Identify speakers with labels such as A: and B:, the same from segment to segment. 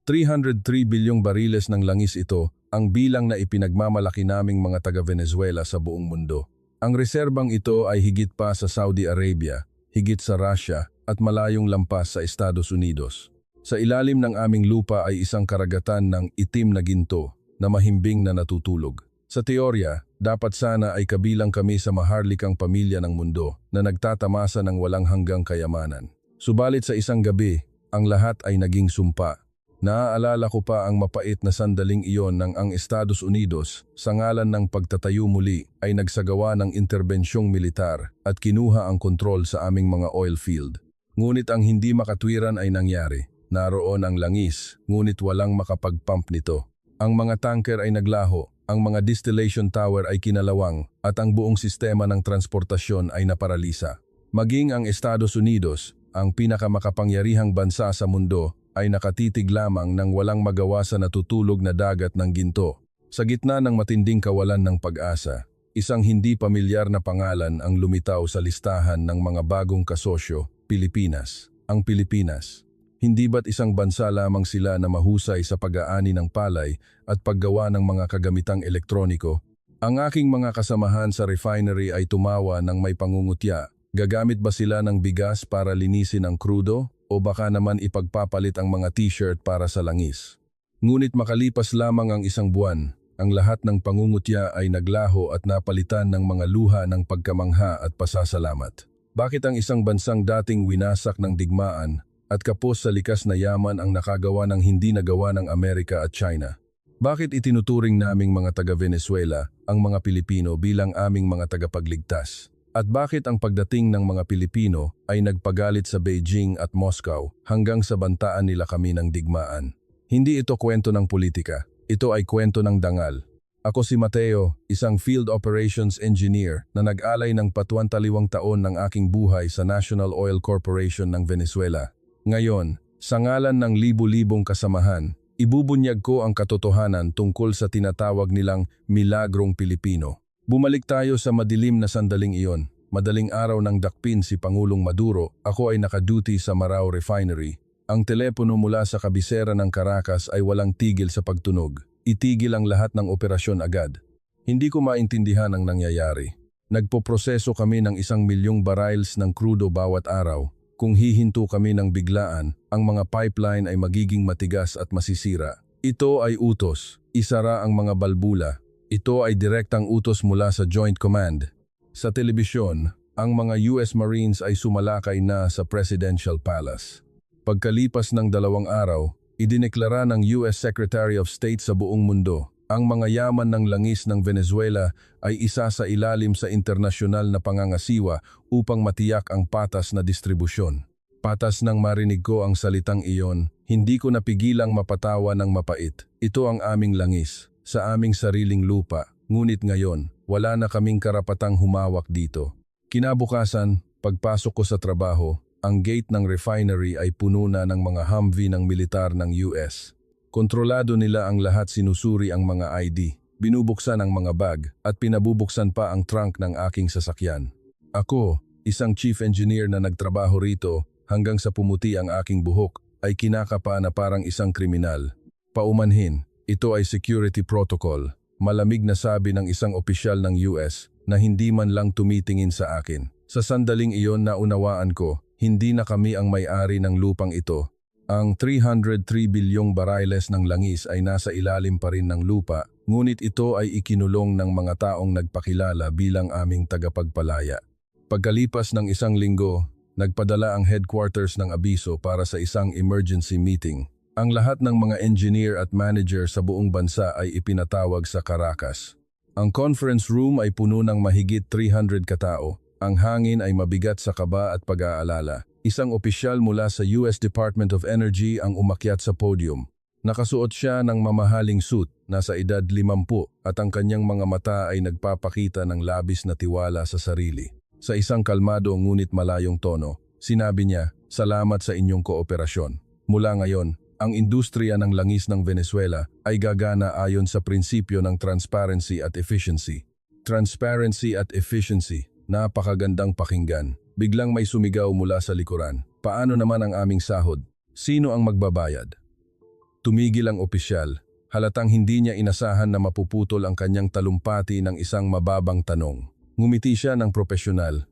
A: 303 bilyong bariles ng langis ito ang bilang na ipinagmamalaki naming mga taga-Venezuela sa buong mundo. Ang reserbang ito ay higit pa sa Saudi Arabia, higit sa Russia at malayong lampas sa Estados Unidos. Sa ilalim ng aming lupa ay isang karagatan ng itim na ginto na mahimbing na natutulog. Sa teorya, dapat sana ay kabilang kami sa maharlikang pamilya ng mundo na nagtatamasa ng walang hanggang kayamanan. Subalit sa isang gabi, ang lahat ay naging sumpa. Naaalala ko pa ang mapait na sandaling iyon nang ang Estados Unidos, sa ngalan ng pagtatayo muli, ay nagsagawa ng interbensyong militar at kinuha ang kontrol sa aming mga oil field. Ngunit ang hindi makatwiran ay nangyari. Naroon ang langis, ngunit walang makapag-pump nito. Ang mga tanker ay naglaho, ang mga distillation tower ay kinalawang, at ang buong sistema ng transportasyon ay naparalisa. Maging ang Estados Unidos, ang pinakamakapangyarihang bansa sa mundo, ay nakatitig lamang nang walang magawa sa natutulog na dagat ng ginto. Sa gitna ng matinding kawalan ng pag-asa, isang hindi pamilyar na pangalan ang lumitaw sa listahan ng mga bagong kasosyo, Pilipinas. Ang Pilipinas. Hindi ba't isang bansa lamang sila na mahusay sa pag-aani ng palay at paggawa ng mga kagamitang elektroniko? Ang aking mga kasamahan sa refinery ay tumawa ng may pangungutya. Gagamit ba sila ng bigas para linisin ang krudo o baka naman ipagpapalit ang mga t-shirt para sa langis? Ngunit makalipas lamang ang isang buwan, ang lahat ng pangungutya ay naglaho at napalitan ng mga luha ng pagkamangha at pasasalamat. Bakit ang isang bansang dating winasak ng digmaan at kapos sa likas na yaman ang nakagawa ng hindi nagawa ng Amerika at China? Bakit itinuturing naming mga taga-Venezuela ang mga Pilipino bilang aming mga tagapagligtas? At bakit ang pagdating ng mga Pilipino ay nagpagalit sa Beijing at Moscow hanggang sa bantaan nila kami ng digmaan? Hindi ito kwento ng politika, ito ay kwento ng dangal. Ako si Mateo, isang field operations engineer na nag-alay ng 42 taon ng aking buhay sa National Oil Corporation ng Venezuela. Ngayon, sa ngalan ng libu-libong kasamahan, ibubunyag ko ang katotohanan tungkol sa tinatawag nilang milagrong Pilipino. Bumalik tayo sa madilim na sandaling iyon. Madaling araw ng dakpin si Pangulong Maduro, ako ay nakaduty sa Marao Refinery. Ang telepono mula sa kabisera ng Caracas ay walang tigil sa pagtunog. Itigil ang lahat ng operasyon agad. Hindi ko maintindihan ang nangyayari. Nagpoproseso kami ng 1 milyong barrels ng crudo bawat araw. Kung hihinto kami ng biglaan, ang mga pipeline ay magiging matigas at masisira. Ito ay utos. Isara ang mga balbula. Ito ay direktang utos mula sa Joint Command. Sa telebisyon, ang mga US Marines ay sumalakay na sa Presidential Palace. Pagkalipas ng 2 araw, idineklara ng US Secretary of State sa buong mundo, ang mga yaman ng langis ng Venezuela ay isa sa ilalim sa internasyonal na pangangasiwa upang matiyak ang patas na distribusyon. Patas nang marinig ko ang salitang iyon, hindi ko napigilang mapatawa ng mapait. Ito ang aming langis, sa aming sariling lupa, ngunit ngayon, wala na kaming karapatang humawak dito. Kinabukasan, pagpasok ko sa trabaho, ang gate ng refinery ay puno na ng mga Humvee ng militar ng US. Kontrolado nila ang lahat, sinusuri ang mga ID, binubuksan ang mga bag, at pinabubuksan pa ang trunk ng aking sasakyan. Ako, isang chief engineer na nagtrabaho rito hanggang sa pumuti ang aking buhok, ay kinakapa na parang isang kriminal. Paumanhin, ito ay security protocol, malamig na sabi ng isang opisyal ng US na hindi man lang tumitingin sa akin. Sa sandaling iyon naunawaan ko, hindi na kami ang may-ari ng lupang ito. Ang 303 bilyong barailes ng langis ay nasa ilalim pa rin ng lupa, ngunit ito ay ikinulong ng mga taong nagpakilala bilang aming tagapagpalaya. Pagkalipas ng 1 linggo, nagpadala ang headquarters ng abiso para sa isang emergency meeting. Ang lahat ng mga engineer at manager sa buong bansa ay ipinatawag sa Caracas. Ang conference room ay puno ng mahigit 300 katao. Ang hangin ay mabigat sa kaba at pag-aalala. Isang opisyal mula sa US Department of Energy ang umakyat sa podium. Nakasuot siya ng mamahaling suit, nasa edad 50, at ang kanyang mga mata ay nagpapakita ng labis na tiwala sa sarili. Sa isang kalmado ngunit malayong tono, sinabi niya, "Salamat sa inyong kooperasyon. Mula ngayon, ang industriya ng langis ng Venezuela ay gagana ayon sa prinsipyo ng transparency at efficiency." Transparency at efficiency, napakagandang pakinggan. Biglang may sumigaw mula sa likuran. Paano naman ang aming sahod? Sino ang magbabayad? Tumigil ang opisyal. Halatang hindi niya inasahan na mapuputol ang kanyang talumpati ng isang mababang tanong. Ngumiti siya ng propesyonal.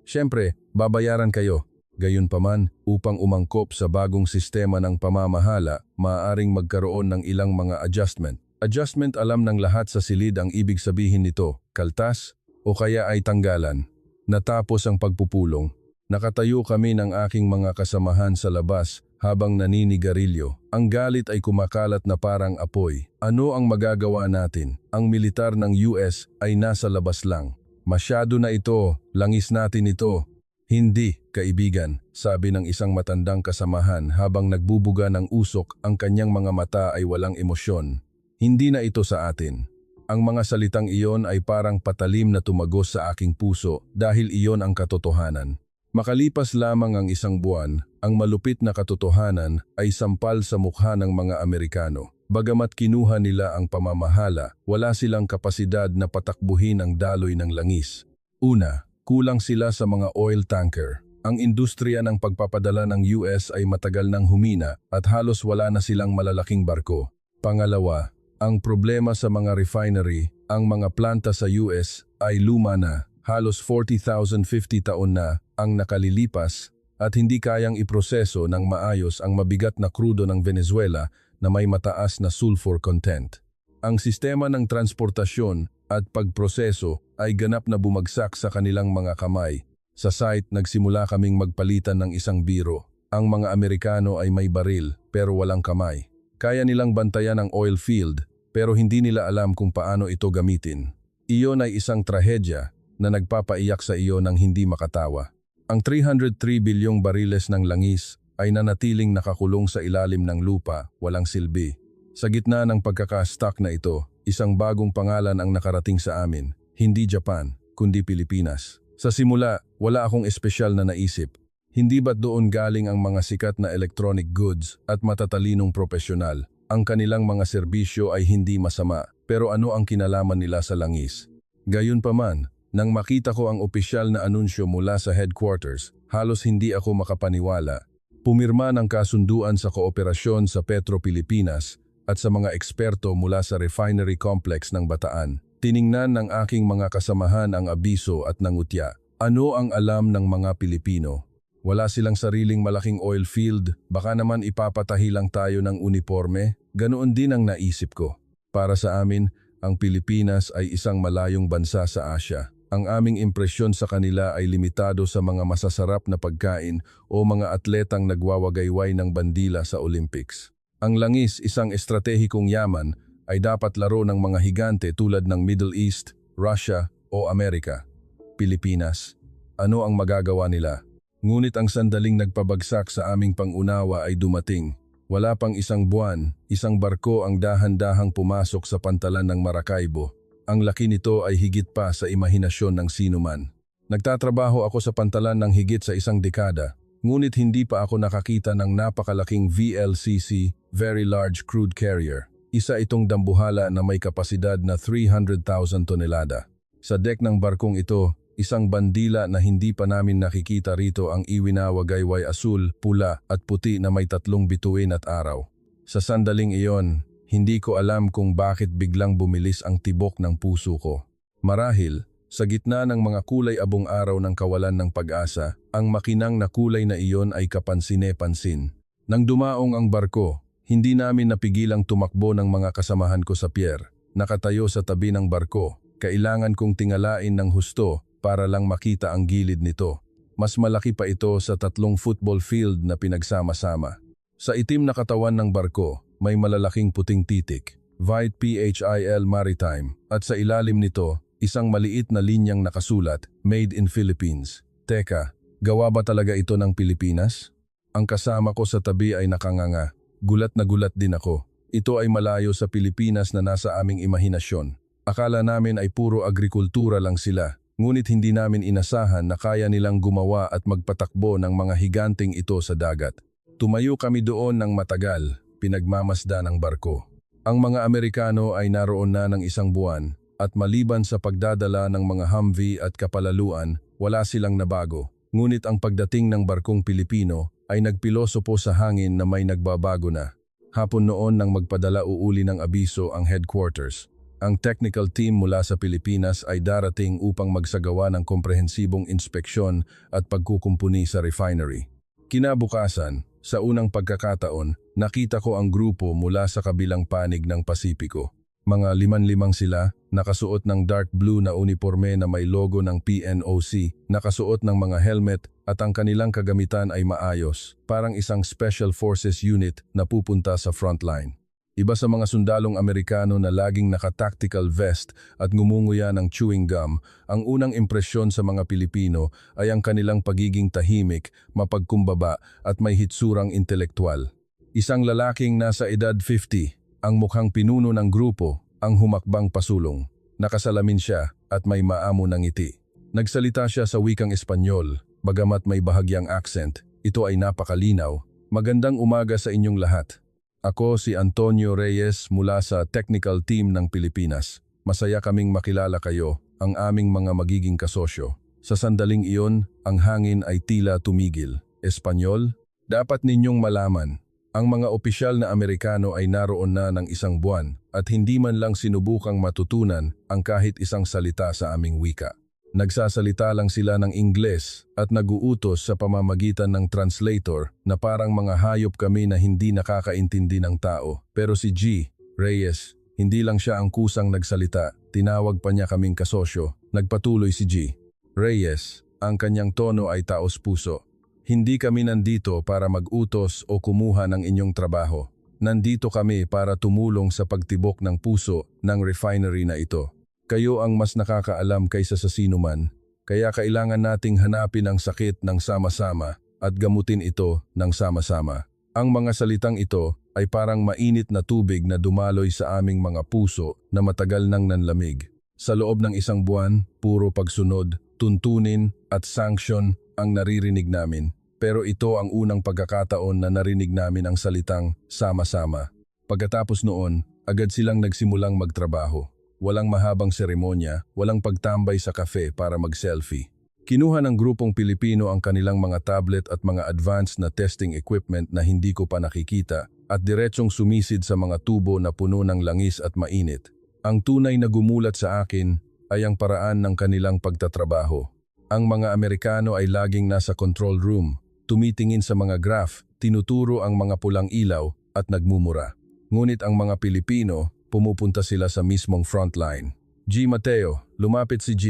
A: Siyempre, babayaran kayo. Gayunpaman, upang umangkop sa bagong sistema ng pamamahala, maaaring magkaroon ng ilang mga adjustment. Adjustment, alam ng lahat sa silid ang ibig sabihin nito, kaltas o kaya ay tanggalan. Natapos ang pagpupulong. Nakatayo kami ng aking mga kasamahan sa labas habang naninigarilyo. Ang galit ay kumakalat na parang apoy. Ano ang magagawa natin? Ang militar ng US ay nasa labas lang. Masyado na ito, langis natin ito. Hindi, kaibigan, sabi ng isang matandang kasamahan habang nagbubuga ng usok, ang kanyang mga mata ay walang emosyon. Hindi na ito sa atin. Ang mga salitang iyon ay parang patalim na tumagos sa aking puso dahil iyon ang katotohanan. Makalipas lamang ang isang buwan, ang malupit na katotohanan ay sampal sa mukha ng mga Amerikano. Bagamat kinuha nila ang pamamahala, wala silang kapasidad na patakbuhin ang daloy ng langis. Una, kulang sila sa mga oil tanker. Ang industriya ng pagpapadala ng US ay matagal nang humina at halos wala na silang malalaking barko. Pangalawa, ang problema sa mga refinery, ang mga planta sa US ay luma na. Halos 40,050 taon na ang nakalilipas at hindi kayang iproseso ng maayos ang mabigat na krudo ng Venezuela na may mataas na sulfur content. Ang sistema ng transportasyon at pagproseso ay ganap na bumagsak sa kanilang mga kamay. Sa site, nagsimula kaming magpalitan ng isang biro. Ang mga Amerikano ay may baril pero walang kamay. Kaya nilang bantayan ang oil field pero hindi nila alam kung paano ito gamitin. Iyon ay isang trahedya na nagpapaiyak sa iyo ng hindi makatawa. Ang 303 bilyong bariles ng langis ay nanatiling nakakulong sa ilalim ng lupa, walang silbi. Sa gitna ng pagkaka-stuck na ito, isang bagong pangalan ang nakarating sa amin, hindi Japan, kundi Pilipinas. Sa simula, wala akong espesyal na naisip. Hindi ba't doon galing ang mga sikat na electronic goods at matatalinong propesyonal? Ang kanilang mga serbisyo ay hindi masama, pero ano ang kinalaman nila sa langis? Gayunpaman, nang makita ko ang opisyal na anunsyo mula sa headquarters, halos hindi ako makapaniwala. Pumirma ng kasunduan sa kooperasyon sa Petro Pilipinas at sa mga eksperto mula sa refinery complex ng Bataan. Tiningnan ng aking mga kasamahan ang abiso at nangutya. Ano ang alam ng mga Pilipino? Wala silang sariling malaking oil field, baka naman ipapatahi lang tayo ng uniforme? Ganoon din ang naisip ko. Para sa amin, ang Pilipinas ay isang malayong bansa sa Asya. Ang aming impresyon sa kanila ay limitado sa mga masasarap na pagkain o mga atletang nagwawagayway ng bandila sa Olympics. Ang langis, isang estratehikong yaman, ay dapat laro ng mga higante tulad ng Middle East, Russia o Amerika. Pilipinas, ano ang magagawa nila? Ngunit ang sandaling nagpabagsak sa aming pangunawa ay dumating. Wala pang isang buwan, isang barko ang dahan-dahang pumasok sa pantalan ng Maracaibo. Ang laki nito ay higit pa sa imahinasyon ng sinuman. Nagtatrabaho ako sa pantalan ng higit sa isang dekada, ngunit hindi pa ako nakakita ng napakalaking VLCC, Very Large Crude Carrier. Isa itong dambuhala na may kapasidad na 300,000 tonelada. Sa deck ng barkong ito, isang bandila na hindi pa namin nakikita rito ang iwinawagayway asul, pula at puti na may 3 bituin at araw. Sa sandaling iyon, hindi ko alam kung bakit biglang bumilis ang tibok ng puso ko. Marahil, sa gitna ng mga kulay abong araw ng kawalan ng pag-asa, ang makinang na kulay na iyon ay kapansine-pansin. Nang dumaong ang barko, hindi namin napigilang tumakbo ng mga kasamahan ko sa pier. Nakatayo sa tabi ng barko, kailangan kong tingalain ng husto para lang makita ang gilid nito. Mas malaki pa ito sa 3 football field na pinagsama-sama. Sa itim na katawan ng barko, may malalaking puting titik, Vite PHIL Maritime, at sa ilalim nito, isang maliit na linyang nakasulat, Made in Philippines. Teka, gawa ba talaga ito ng Pilipinas? Ang kasama ko sa tabi ay nakanganga. Gulat na gulat din ako. Ito ay malayo sa Pilipinas na nasa aming imahinasyon. Akala namin ay puro agrikultura lang sila, ngunit hindi namin inasahan na kaya nilang gumawa at magpatakbo ng mga higanting ito sa dagat. Tumayo kami doon ng matagal, pinagmamasdan ang barko. Ang mga Amerikano ay naroon na ng 1 buwan at maliban sa pagdadala ng mga Humvee at kapalaluan, wala silang nabago. Ngunit ang pagdating ng barkong Pilipino ay nagpilosopo sa hangin na may nagbabago na. Hapon noon nang magpadala uuli ng abiso ang headquarters. Ang technical team mula sa Pilipinas ay darating upang magsagawa ng komprehensibong inspeksyon at pagkukumpuni sa refinery. Kinabukasan, sa unang pagkakataon, nakita ko ang grupo mula sa kabilang panig ng Pasipiko. Mga 5-5 sila, nakasuot ng dark blue na uniforme na may logo ng PNOC, nakasuot ng mga helmet at ang kanilang kagamitan ay maayos, parang isang special forces unit na pupunta sa frontline. Iba sa mga sundalong Amerikano na laging naka-tactical vest at ngumunguya ng chewing gum, ang unang impresyon sa mga Pilipino ay ang kanilang pagiging tahimik, mapagkumbaba at may hitsurang intelektual. Isang lalaking nasa edad 50, ang mukhang pinuno ng grupo, ang humakbang pasulong. Nakasalamin siya at may maamo ng ngiti. Nagsalita siya sa wikang Espanyol, bagamat may bahagyang accent. Ito ay napakalinaw. Magandang umaga sa inyong lahat. Ako si Antonio Reyes mula sa technical team ng Pilipinas. Masaya kaming makilala kayo, ang aming mga magiging kasosyo. Sa sandaling iyon, ang hangin ay tila tumigil. Espanyol, dapat ninyong malaman. Ang mga opisyal na Amerikano ay naroon na ng isang buwan at hindi man lang sinubukang matutunan ang kahit isang salita sa aming wika. Nagsasalita lang sila ng Ingles at naguutos sa pamamagitan ng translator na parang mga hayop kami na hindi nakakaintindi ng tao. Pero si G. Reyes, hindi lang siya ang kusang nagsalita, tinawag pa niya kaming kasosyo. Nagpatuloy si G. Reyes, ang kanyang tono ay taos-puso. Hindi kami nandito para mag-utos o kumuha ng inyong trabaho. Nandito kami para tumulong sa pagtibok ng puso ng refinery na ito. Kayo ang mas nakakaalam kaysa sa sinuman, kaya kailangan nating hanapin ang sakit ng sama-sama at gamutin ito ng sama-sama. Ang mga salitang ito ay parang mainit na tubig na dumaloy sa aming mga puso na matagal nang nanlamig. Sa loob ng isang buwan, puro pagsunod, tuntunin at sanction ang naririnig namin. Pero ito ang unang pagkakataon na narinig namin ang salitang sama-sama. Pagkatapos noon, agad silang nagsimulang magtrabaho. Walang mahabang seremonya, walang pagtambay sa kafe para mag-selfie. Kinuha ng grupong Pilipino ang kanilang mga tablet at mga advanced na testing equipment na hindi ko pa nakikita at diretsong sumisid sa mga tubo na puno ng langis at mainit. Ang tunay na gumulat sa akin ay ang paraan ng kanilang pagtatrabaho. Ang mga Amerikano ay laging nasa control room, tumitingin sa mga graph, tinuturo ang mga pulang ilaw at nagmumura. Ngunit ang mga Pilipino, pumupunta sila sa mismong frontline. G. Mateo, lumapit si G.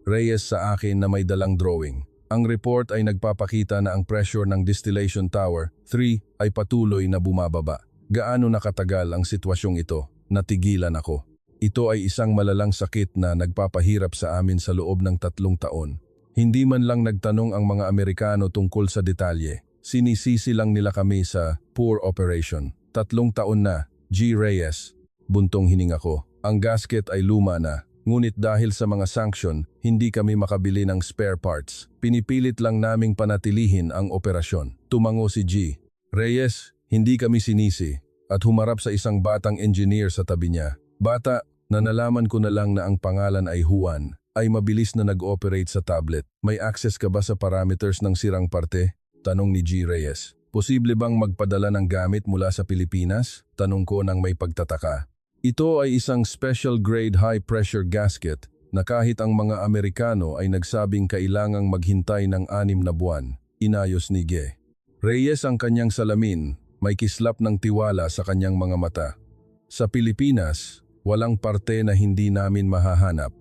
A: Reyes sa akin na may dalang drawing. Ang report ay nagpapakita na ang pressure ng distillation tower 3 ay patuloy na bumababa. Gaano nakatagal ang sitwasyong ito? Natigilan ako. Ito ay isang malalang sakit na nagpapahirap sa amin sa loob ng 3 taon. Hindi man lang nagtanong ang mga Amerikano tungkol sa detalye. Sinisisi lang nila kami sa poor operation. 3 taon na, G. Reyes. Buntong hininga ko. Ang gasket ay luma na. Ngunit dahil sa mga sanction, hindi kami makabili ng spare parts. Pinipilit lang naming panatilihin ang operasyon. Tumango si G. Reyes, hindi kami sinisi. At humarap sa isang batang engineer sa tabi niya. Bata, na nalaman ko na lang na ang pangalan ay Juan, ay mabilis na nag-operate sa tablet. May access ka ba sa parameters ng sirang parte? Tanong ni G. Reyes. Posible bang magpadala ng gamit mula sa Pilipinas? Tanong ko nang may pagtataka. Ito ay isang special grade high-pressure gasket na kahit ang mga Amerikano ay nagsabing kailangang maghintay ng 6 na buwan, inayos ni G. Reyes ang kanyang salamin, may kislap ng tiwala sa kanyang mga mata. Sa Pilipinas, walang parte na hindi namin mahahanap.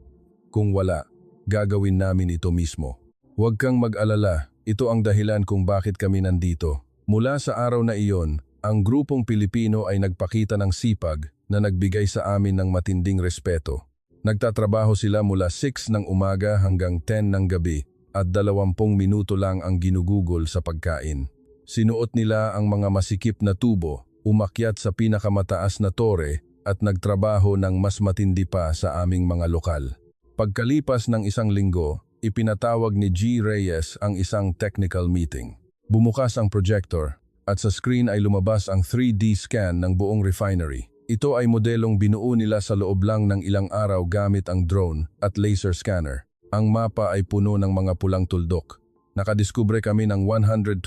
A: Kung wala, gagawin namin ito mismo. Huwag kang mag-alala, ito ang dahilan kung bakit kami nandito. Mula sa araw na iyon, ang grupong Pilipino ay nagpakita ng sipag na nagbigay sa amin ng matinding respeto. Nagtatrabaho sila mula 6 ng umaga hanggang 10 ng gabi at 20 minuto lang ang ginugugol sa pagkain. Sinuot nila ang mga masikip na tubo, umakyat sa pinakamataas na tore at nagtrabaho ng mas matindi pa sa aming mga lokal. Pagkalipas ng 1 linggo, ipinatawag ni G. Reyes ang isang technical meeting. Bumukas ang projector at sa screen ay lumabas ang 3D scan ng buong refinery. Ito ay modelong binuo nila sa loob lang ng ilang araw gamit ang drone at laser scanner. Ang mapa ay puno ng mga pulang tuldok. Nakadiskubre kami ng 127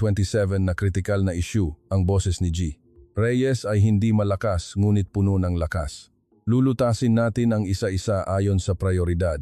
A: na kritikal na issue, ang boses ni G. Reyes ay hindi malakas ngunit puno ng lakas. Lulutasin natin ang isa-isa ayon sa prioridad.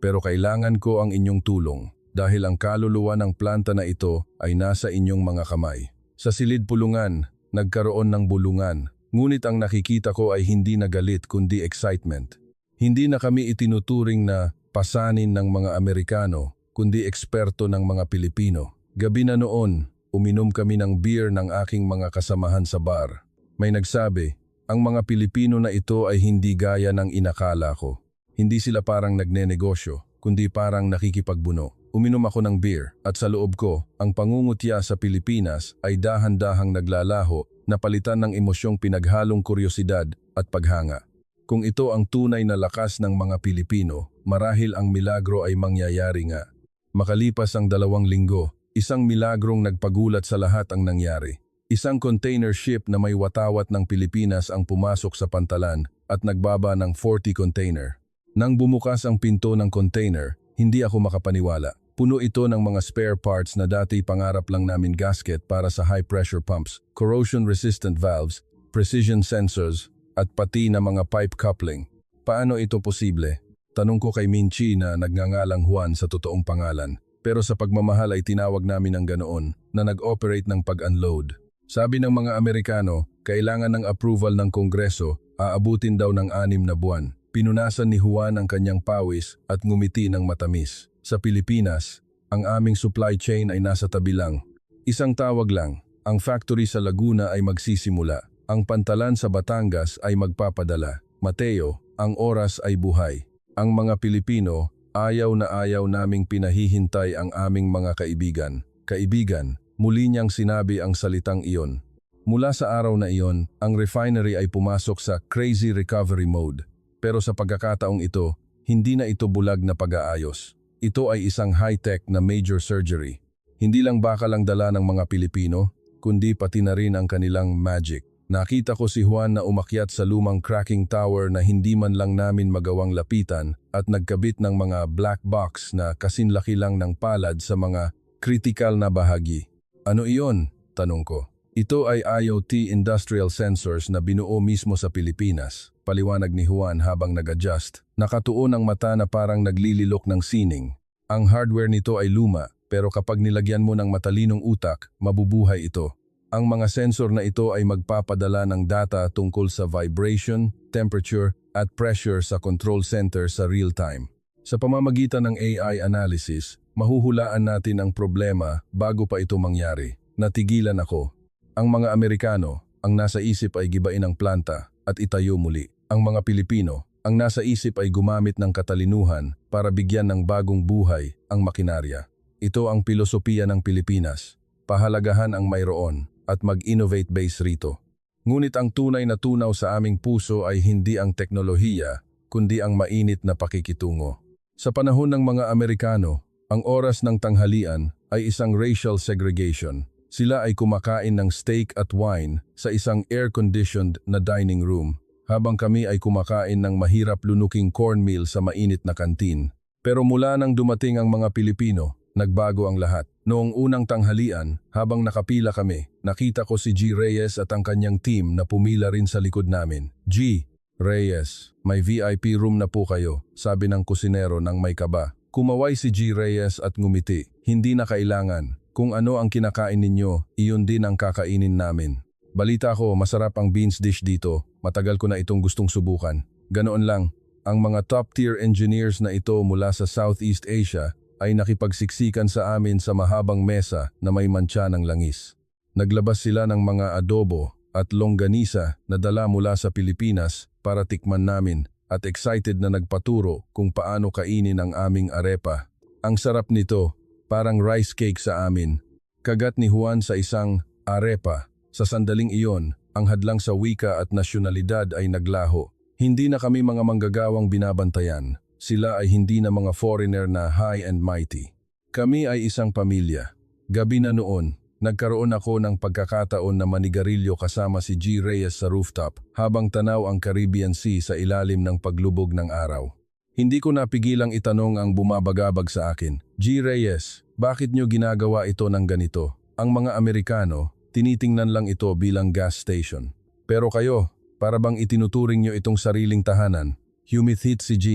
A: Pero kailangan ko ang inyong tulong dahil ang kaluluwa ng planta na ito ay nasa inyong mga kamay. Sa silid pulungan, nagkaroon ng bulungan. Ngunit ang nakikita ko ay hindi na galit kundi excitement. Hindi na kami itinuturing na pasanin ng mga Amerikano kundi eksperto ng mga Pilipino. Gabi na noon, uminom kami ng beer ng aking mga kasamahan sa bar. May nagsabi, ang mga Pilipino na ito ay hindi gaya ng inakala ko. Hindi sila parang nagnenegosyo, kundi parang nakikipagbuno. Uminom ako ng beer at sa loob ko, ang pangungutya sa Pilipinas ay dahan-dahang naglalaho na palitan ng emosyong pinaghalong kuryosidad at paghanga. Kung ito ang tunay na lakas ng mga Pilipino, marahil ang milagro ay mangyayari nga. Makalipas ang 2 linggo, isang milagrong nagpagulat sa lahat ang nangyari. Isang container ship na may watawat ng Pilipinas ang pumasok sa pantalan at nagbaba ng 40 container. Nang bumukas ang pinto ng container, hindi ako makapaniwala. Puno ito ng mga spare parts na dati pangarap lang namin gasket para sa high-pressure pumps, corrosion-resistant valves, precision sensors, at pati na mga pipe coupling. Paano ito posible? Tanong ko kay Minchi na nagngangalang Juan sa totoong pangalan. Pero sa pagmamahal ay tinawag namin ang ganoon na nag-operate ng pag-unload. Sabi ng mga Amerikano, kailangan ng approval ng Kongreso, aabutin daw ng 6 na buwan. Pinunasan ni Juan ang kanyang pawis at ngumiti ng matamis. Sa Pilipinas, ang aming supply chain ay nasa tabi lang. Isang tawag lang, ang factory sa Laguna ay magsisimula. Ang pantalan sa Batangas ay magpapadala. Mateo, ang oras ay buhay. Ang mga Pilipino, ayaw na ayaw naming pinahihintay ang aming mga kaibigan. Kaibigan, muli niyang sinabi ang salitang iyon. Mula sa araw na iyon, ang refinery ay pumasok sa crazy recovery mode. Pero sa pagkakataong ito, hindi na ito bulag na pag-aayos. Ito ay isang high-tech na major surgery. Hindi lang bakal ang dala ng mga Pilipino, kundi pati na rin ang kanilang magic. Nakita ko si Juan na umakyat sa lumang cracking tower na hindi man lang namin magawang lapitan at nagkabit ng mga black box na kasinlaki lang ng palad sa mga critical na bahagi. Ano iyon? Tanong ko. Ito ay IoT industrial sensors na binuo mismo sa Pilipinas. Paliwanag ni Juan habang nag-adjust. Nakatuon ang mata na parang naglililok ng sining. Ang hardware nito ay luma, pero kapag nilagyan mo ng matalinong utak, mabubuhay ito. Ang mga sensor na ito ay magpapadala ng data tungkol sa vibration, temperature, at pressure sa control center sa real time. Sa pamamagitan ng AI analysis, mahuhulaan natin ang problema bago pa ito mangyari. Natigilan ako. Ang mga Amerikano, ang nasa isip ay gibain ang planta at itayo muli. Ang mga Pilipino, ang nasa isip ay gumamit ng katalinuhan para bigyan ng bagong buhay ang makinarya. Ito ang pilosopiya ng Pilipinas. Pahalagahan ang mayroon at mag-innovate base rito. Ngunit ang tunay na tunaw sa aming puso ay hindi ang teknolohiya, kundi ang mainit na pakikitungo. Sa panahon ng mga Amerikano, ang oras ng tanghalian ay isang racial segregation. Sila ay kumakain ng steak at wine sa isang air-conditioned na dining room, habang kami ay kumakain ng mahirap lunuking cornmeal sa mainit na kantin. Pero mula nang dumating ang mga Pilipino, nagbago ang lahat. Noong unang tanghalian, habang nakapila kami, nakita ko si G. Reyes at ang kanyang team na pumila rin sa likod namin. G. Reyes, may VIP room na po kayo, sabi ng kusinero nang may kaba. Kumaway si G. Reyes at ngumiti. Hindi na kailangan. Kung ano ang kinakain ninyo, iyon din ang kakainin namin. Balita ko, masarap ang beans dish dito. Matagal ko na itong gustong subukan. Ganoon lang, ang mga top-tier engineers na ito mula sa Southeast Asia ay nakipagsiksikan sa amin sa mahabang mesa na may mantsa ng langis. Naglabas sila ng mga adobo at longganisa na dala mula sa Pilipinas para tikman namin at excited na nagpaturo kung paano kainin ang aming arepa. Ang sarap nito, parang rice cake sa amin. Kagat ni Juan sa isang arepa. Sa sandaling iyon, ang hadlang sa wika at nasyonalidad ay naglaho. Hindi na kami mga manggagawang binabantayan. Sila ay hindi na mga foreigner na high and mighty. Kami ay isang pamilya. Gabi na noon, nagkaroon ako ng pagkakataon na manigarilyo kasama si G. Reyes sa rooftop habang tanaw ang Caribbean Sea sa ilalim ng paglubog ng araw. Hindi ko napigilang itanong ang bumabagabag sa akin, G. Reyes, bakit nyo ginagawa ito ng ganito? Ang mga Amerikano, tinitingnan lang ito bilang gas station. Pero kayo, para bang itinuturing nyo itong sariling tahanan? Humithit si G.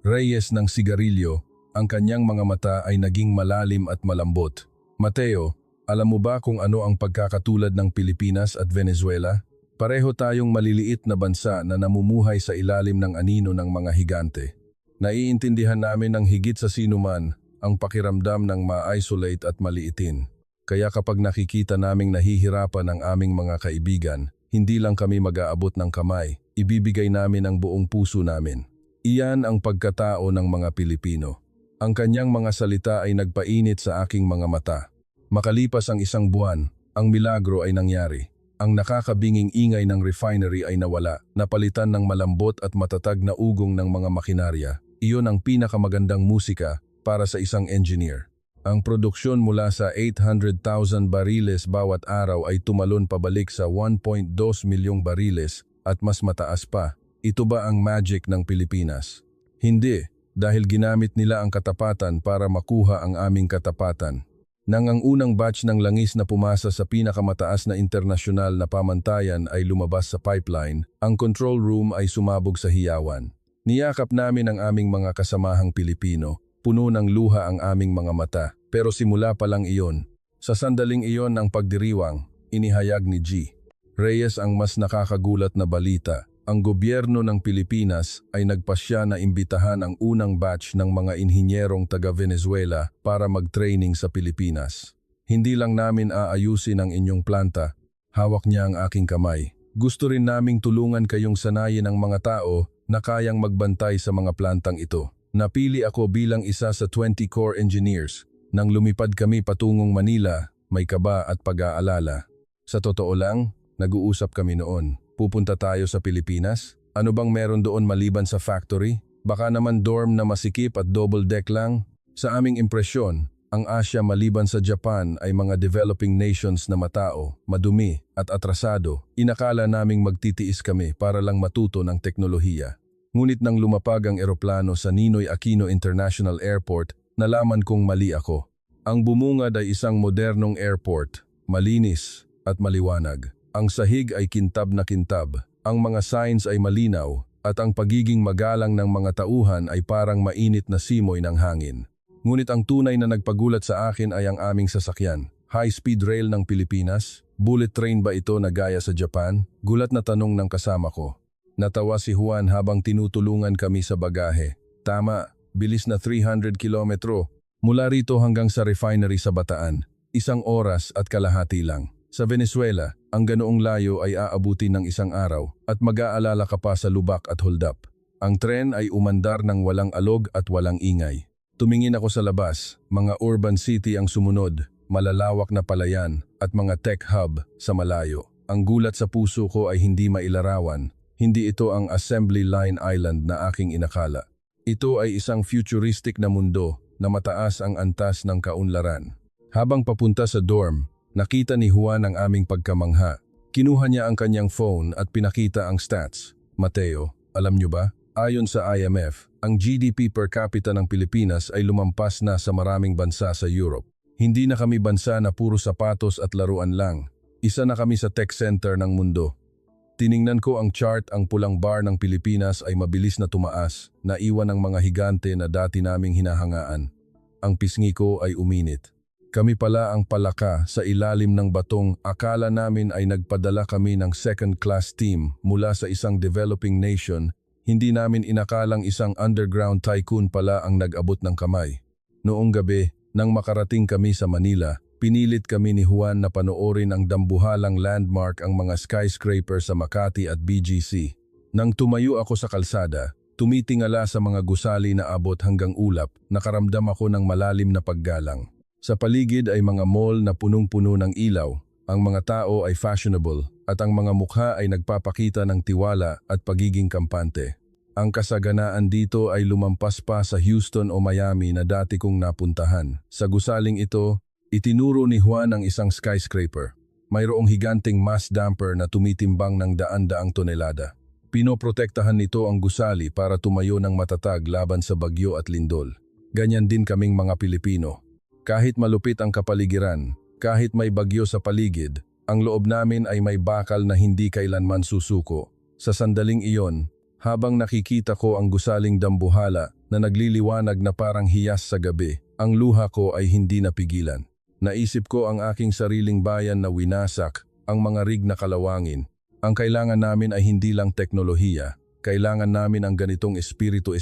A: Reyes ng sigarilyo, ang kanyang mga mata ay naging malalim at malambot. Mateo, alam mo ba kung ano ang pagkakatulad ng Pilipinas at Venezuela? Pareho tayong maliliit na bansa na namumuhay sa ilalim ng anino ng mga higante. Naiintindihan namin ng higit sa sinuman ang pakiramdam ng ma-isolate at maliitin. Kaya kapag nakikita naming nahihirapan ang aming mga kaibigan, hindi lang kami mag-aabot ng kamay, ibibigay namin ang buong puso namin. Iyan ang pagkatao ng mga Pilipino. Ang kanyang mga salita ay nagpainit sa aking mga mata. Makalipas ang isang buwan, ang milagro ay nangyari. Ang nakakabinging ingay ng refinery ay nawala, napalitan ng malambot at matatag na ugong ng mga makinarya. Iyon ang pinakamagandang musika para sa isang engineer. Ang produksyon mula sa 800,000 bariles bawat araw ay tumalon pabalik sa 1.2 milyong bariles at mas mataas pa. Ito ba ang magic ng Pilipinas? Hindi, dahil ginamit nila ang katapatan para makuha ang aming katapatan. Nang ang unang batch ng langis na pumasa sa pinakamataas na internasyonal na pamantayan ay lumabas sa pipeline, ang control room ay sumabog sa hiyawan. Niyakap namin ang aming mga kasamahang Pilipino, puno ng luha ang aming mga mata, pero simula pa lang iyon. Sa sandaling iyon ng pagdiriwang, inihayag ni G. Reyes ang mas nakakagulat na balita. Ang gobyerno ng Pilipinas ay nagpasya na imbitahan ang unang batch ng mga inhinyerong taga-Venezuela para mag-training sa Pilipinas. Hindi lang namin aayusin ang inyong planta, hawak niya ang aking kamay. Gusto rin naming tulungan kayong sanayin ang mga tao na kayang magbantay sa mga plantang ito. Napili ako bilang isa sa 20 core engineers. Nang lumipad kami patungong Manila, may kaba at pag-aalala. Sa totoo lang, nag-uusap kami noon. Pupunta tayo sa Pilipinas? Ano bang meron doon maliban sa factory? Baka naman dorm na masikip at double deck lang? Sa aming impresyon, ang Asia maliban sa Japan ay mga developing nations na matao, madumi at atrasado. Inakala naming magtitiis kami para lang matuto ng teknolohiya. Ngunit nang lumapag ang eroplano sa Ninoy Aquino International Airport, nalaman kong mali ako. Ang bumungad ay isang modernong airport, malinis at maliwanag. Ang sahig ay kintab na kintab, ang mga signs ay malinaw, at ang pagiging magalang ng mga tauhan ay parang mainit na simoy ng hangin. Ngunit ang tunay na nagpagulat sa akin ay ang aming sasakyan. High-speed rail ng Pilipinas? Bullet train ba ito na gaya sa Japan? Gulat na tanong ng kasama ko. Natawa si Juan habang tinutulungan kami sa bagahe. Tama, bilis na 300 kilometro. Mula rito hanggang sa refinery sa Bataan, 1 oras at kalahati lang. Sa Venezuela, ang ganoong layo ay aabutin ng 1 araw at mag-aalala ka pa sa lubak at hold-up. Ang tren ay umandar ng walang alog at walang ingay. Tumingin ako sa labas, mga urban city ang sumunod, malalawak na palayan at mga tech hub sa malayo. Ang gulat sa puso ko ay hindi mailarawan. Hindi ito ang assembly line island na aking inakala. Ito ay isang futuristic na mundo na mataas ang antas ng kaunlaran. Habang papunta sa dorm, nakita ni Juan ang aming pagkamangha. Kinuha niya ang kanyang phone at pinakita ang stats. Mateo, alam niyo ba? Ayon sa IMF, ang GDP per capita ng Pilipinas ay lumampas na sa maraming bansa sa Europe. Hindi na kami bansa na puro sapatos at laruan lang. Isa na kami sa tech center ng mundo. Tiningnan ko ang chart, ang pulang bar ng Pilipinas ay mabilis na tumaas, naiwan ang mga higante na dati naming hinahangaan. Ang pisngi ko ay uminit. Kami pala ang palaka sa ilalim ng batong. Akala namin ay nagpadala kami ng second-class team mula sa isang developing nation. Hindi namin inakalang isang underground tycoon pala ang nag-abot ng kamay. Noong gabi, nang makarating kami sa Manila, pinilit kami ni Juan na panoorin ang dambuhalang landmark, ang mga skyscraper sa Makati at BGC. Nang tumayo ako sa kalsada, tumitingala sa mga gusali na abot hanggang ulap, nakaramdam ako ng malalim na paggalang. Sa paligid ay mga mall na punong-puno ng ilaw, ang mga tao ay fashionable, at ang mga mukha ay nagpapakita ng tiwala at pagiging kampante. Ang kasaganaan dito ay lumampas pa sa Houston o Miami na dati kong napuntahan. Sa gusaling ito, itinuro ni Juan ang isang skyscraper. Mayroong higanting mass damper na tumitimbang ng daan-daang tonelada. Pinoprotektahan nito ang gusali para tumayo ng matatag laban sa bagyo at lindol. Ganyan din kaming mga Pilipino. Kahit malupit ang kapaligiran, kahit may bagyo sa paligid, Ang loob namin ay may bakal na hindi kailanman susuko. Sa sandaling iyon, habang nakikita ko ang gusaling dambuhala na nagliliwanag na parang hiyas sa gabi, ang luha ko ay hindi napigilan. Naisip ko ang aking sariling bayan na winasak, ang mga rig na kalawangin. Ang kailangan namin ay hindi lang teknolohiya. Kailangan namin ang ganitong espiritu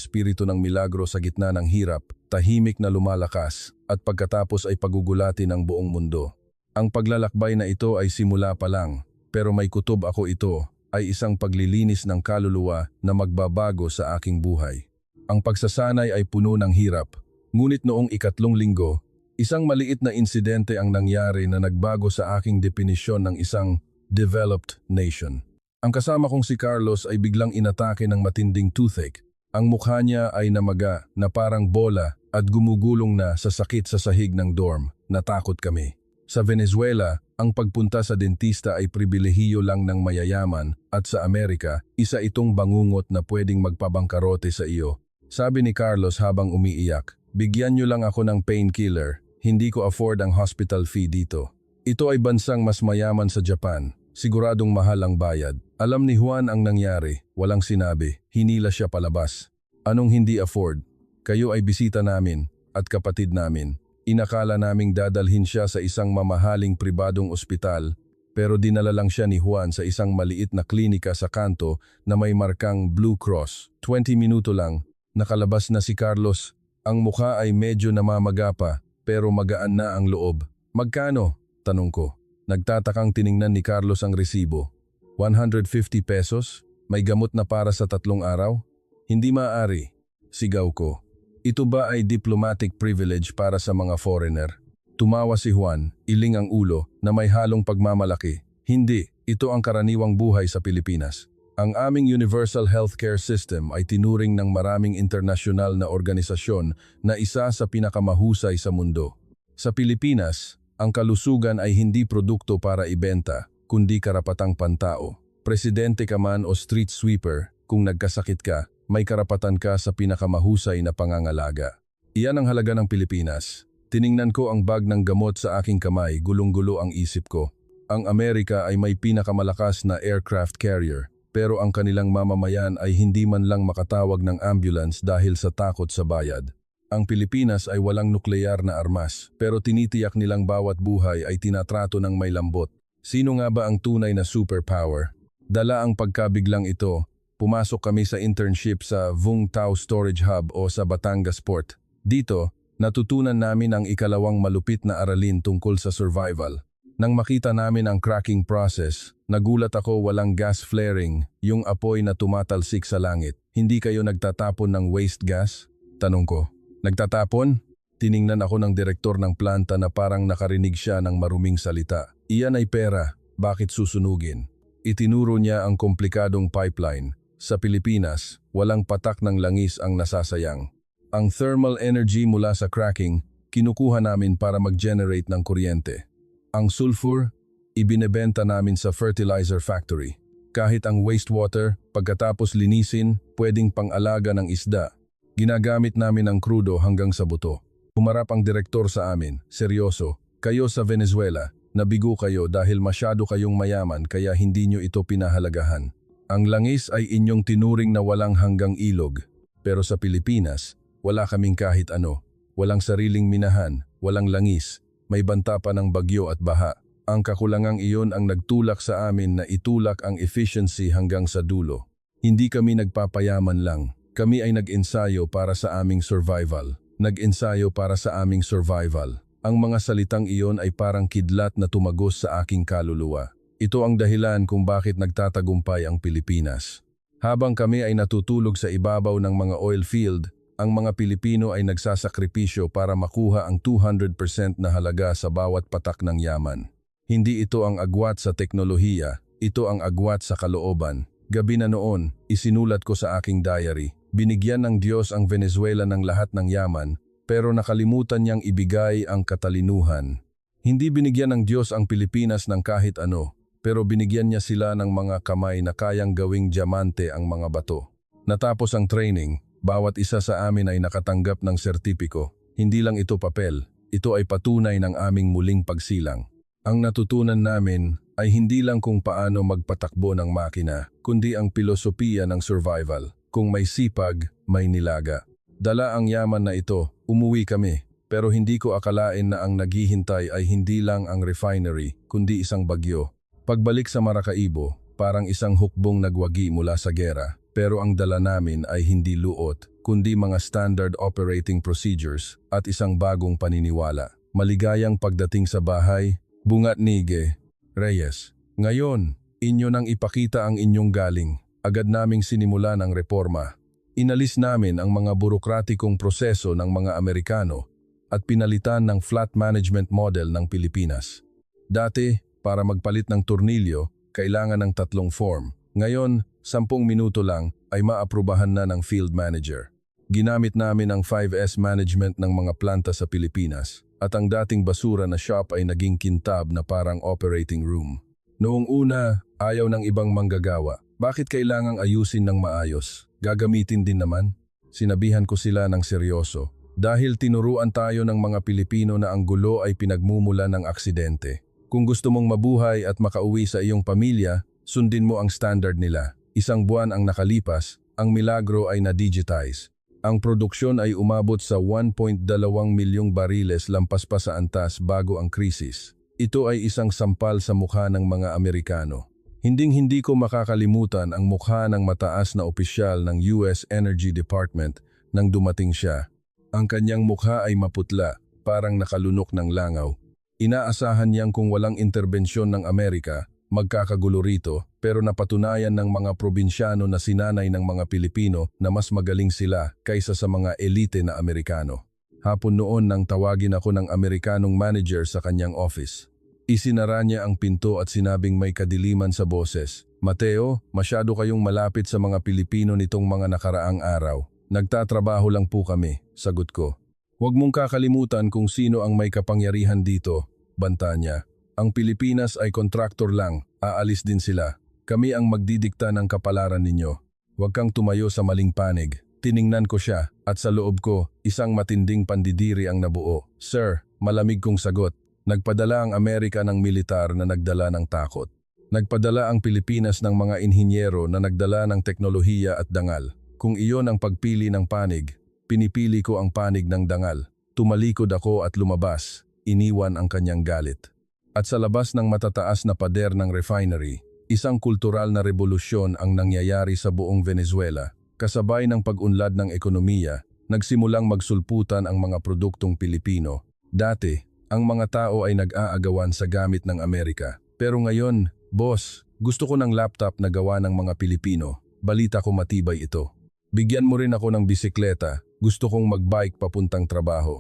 A: ng milagro sa gitna ng hirap, tahimik na lumalakas, at pagkatapos ay pagugulatin ang buong mundo. Ang paglalakbay na ito ay simula pa lang, pero may kutob ako ito, ay isang paglilinis ng kaluluwa na magbabago sa aking buhay. Ang pagsasanay ay puno ng hirap, ngunit noong 3 linggo, isang maliit na insidente ang nangyari na nagbago sa aking definisyon ng isang developed nation. Ang kasama kong si Carlos ay biglang inatake ng matinding toothache. Ang mukha niya ay namaga na parang bola at gumugulong na sa sakit sa sahig ng dorm. Natakot kami. Sa Venezuela, ang pagpunta sa dentista ay pribilehiyo lang ng mayayaman at sa Amerika, isa itong bangungot na pwedeng magpabangkarote sa iyo. Sabi ni Carlos habang umiiyak, "Bigyan niyo lang ako ng painkiller, hindi ko afford ang hospital fee dito." Ito ay bansang mas mayaman sa Japan, siguradong mahal ang bayad. Alam ni Juan ang nangyari, walang sinabi, hinila siya palabas. "Anong hindi afford? Kayo ay bisita namin at kapatid namin. Inakala naming dadalhin siya sa isang mamahaling pribadong ospital, pero dinala lang siya ni Juan sa isang maliit na klinika sa kanto na may markang Blue Cross. 20 minuto lang, nakalabas na si Carlos. Ang mukha ay medyo namamaga pa, pero magaan na ang loob." "Magkano?" tanong ko. Nagtatakang tiningnan ni Carlos ang resibo. 150 pesos? May gamot na para sa 3 araw? "Hindi maaari," sigaw ko. "Ito ba ay diplomatic privilege para sa mga foreigner?" Tumawa si Juan, iling ang ulo na may halong pagmamalaki. "Hindi, ito ang karaniwang buhay sa Pilipinas. Ang aming universal healthcare system ay tinuring ng maraming internasyonal na organisasyon na isa sa pinakamahusay sa mundo. Sa Pilipinas, ang kalusugan ay hindi produkto para ibenta, kundi karapatang pantao. Presidente ka man o street sweeper, kung nagkasakit ka, may karapatan ka sa pinakamahusay na pangangalaga. Iyan ang halaga ng Pilipinas." Tiningnan ko ang bag ng gamot sa aking kamay, gulong-gulo ang isip ko. Ang Amerika ay may pinakamalakas na aircraft carrier, pero ang kanilang mamamayan ay hindi man lang makatawag ng ambulance dahil sa takot sa bayad. Ang Pilipinas ay walang nukleyar na armas, pero tinitiyak nilang bawat buhay ay tinatrato ng may lambot. Sino nga ba ang tunay na superpower? Dala ang pagkabiglang ito. Pumasok kami sa internship sa Vung Tau Storage Hub o sa Batangas Port. Dito, natutunan namin ang ikalawang malupit na aralin tungkol sa survival. Nang makita namin ang cracking process, nagulat ako. Walang gas flaring, yung apoy na tumatalsik sa langit. "Hindi kayo nagtatapon ng waste gas?" tanong ko. "Nagtatapon?" Tiningnan ako ng direktor ng planta na parang nakarinig siya ng maruming salita. "Iyan ay pera, bakit susunugin?" Itinuro niya ang komplikadong pipeline. Sa Pilipinas, walang patak ng langis ang nasasayang. Ang thermal energy mula sa cracking, kinukuha namin para mag-generate ng kuryente. Ang sulfur, ibinebenta namin sa fertilizer factory. Kahit ang wastewater, pagkatapos linisin, pwedeng pang-alaga ng isda. Ginagamit namin ang krudo hanggang sa buto. Humarap ang direktor sa amin, seryoso. "Kayo sa Venezuela, nabigo kayo dahil masyado kayong mayaman kaya hindi nyo ito pinahalagahan. Ang langis ay inyong tinuring na walang hanggang ilog. Pero sa Pilipinas, wala kaming kahit ano. Walang sariling minahan, walang langis. May banta pa ng bagyo at baha. Ang kakulangang iyon ang nagtulak sa amin na itulak ang efficiency hanggang sa dulo. Hindi kami nagpapayaman lang. Kami ay nag-ensayo para sa aming survival. Nag-ensayo para sa aming survival." Ang mga salitang iyon ay parang kidlat na tumagos sa aking kaluluwa. Ito ang dahilan kung bakit nagtatagumpay ang Pilipinas. Habang kami ay natutulog sa ibabaw ng mga oil field, ang mga Pilipino ay nagsasakripisyo para makuha ang 200% na halaga sa bawat patak ng yaman. Hindi ito ang agwat sa teknolohiya, ito ang agwat sa kalooban. Gabi na noon, isinulat ko sa aking diary, binigyan ng Diyos ang Venezuela ng lahat ng yaman, pero nakalimutan niyang ibigay ang katalinuhan. Hindi binigyan ng Diyos ang Pilipinas ng kahit ano, pero binigyan niya sila ng mga kamay na kayang gawing diamante ang mga bato. Natapos ang training, bawat isa sa amin ay nakatanggap ng sertipiko. Hindi lang ito papel, ito ay patunay ng aming muling pagsilang. Ang natutunan namin, ay hindi lang kung paano magpatakbo ng makina, kundi ang pilosopiya ng survival. Kung may sipag, may nilaga. Dala ang yaman na ito, umuwi kami. Pero hindi ko akalain na ang naghihintay ay hindi lang ang refinery, kundi isang bagyo. Pagbalik sa Maracaibo, parang isang hukbong nagwagi mula sa gera. Pero ang dala namin ay hindi luot, kundi mga standard operating procedures at isang bagong paniniwala. Maligayang pagdating sa bahay, Bungat Nige, Reyes. Ngayon, inyo nang ipakita ang inyong galing. Agad naming sinimula ng reforma. Inalis namin ang mga burokratikong proseso ng mga Amerikano at pinalitan ng flat management model ng Pilipinas. Dati, para magpalit ng tornilyo, kailangan ng 3 form. Ngayon, 10 minuto lang ay maaprubahan na ng field manager. Ginamit namin ang 5S management ng mga planta sa Pilipinas at ang dating basura na shop ay naging kintab na parang operating room. Noong una, ayaw ng ibang manggagawa. Bakit kailangang ayusin ng maayos? Gagamitin din naman? Sinabihan ko sila ng seryoso. Dahil tinuruan tayo ng mga Pilipino na ang gulo ay pinagmumula ng aksidente. Kung gusto mong mabuhay at makauwi sa iyong pamilya, sundin mo ang standard nila. 1 buwan ang nakalipas, ang milagro ay na-digitize. Ang produksyon ay umabot sa 1.2 milyong bariles lampas pa sa antas bago ang krisis. Ito ay isang sampal sa mukha ng mga Amerikano. Hinding-hindi ko makakalimutan ang mukha ng mataas na opisyal ng US Energy Department nang dumating siya. Ang kanyang mukha ay maputla, parang nakalunok ng langaw. Inaasahan niyang kung walang interbensyon ng Amerika, magkakagulo rito, pero napatunayan ng mga probinsyano na sinanay ng mga Pilipino na mas magaling sila kaysa sa mga elite na Amerikano. Hapon noon nang tawagin ako ng Amerikanong manager sa kanyang office. Isinara niya ang pinto at sinabing may kadiliman sa boses. Mateo, masyado kayong malapit sa mga Pilipino nitong mga nakaraang araw. Nagtatrabaho lang po kami, sagot ko. Huwag mong kakalimutan kung sino ang may kapangyarihan dito, banta niya. Ang Pilipinas ay kontraktor lang, aalis din sila. Kami ang magdidikta ng kapalaran ninyo. Huwag kang tumayo sa maling panig. Tiningnan ko siya at sa loob ko, isang matinding pandidiri ang nabuo. Sir, malamig kong sagot. Nagpadala ang Amerika ng militar na nagdala ng takot. Nagpadala ang Pilipinas ng mga inhinyero na nagdala ng teknolohiya at dangal. Kung iyon ang pagpili ng panig, pinipili ko ang panig ng dangal. Tumalikod ako at lumabas, iniwan ang kanyang galit. At sa labas ng matataas na pader ng refinery, isang kultural na revolusyon ang nangyayari sa buong Venezuela. Kasabay ng pag-unlad ng ekonomiya, nagsimulang magsulputan ang mga produktong Pilipino. Dati, ang mga tao ay nag-aagawan sa gamit ng Amerika. Pero ngayon, boss, gusto ko ng laptop na gawa ng mga Pilipino. Balita ko matibay ito. Bigyan mo rin ako ng bisikleta, gusto kong magbike papuntang trabaho.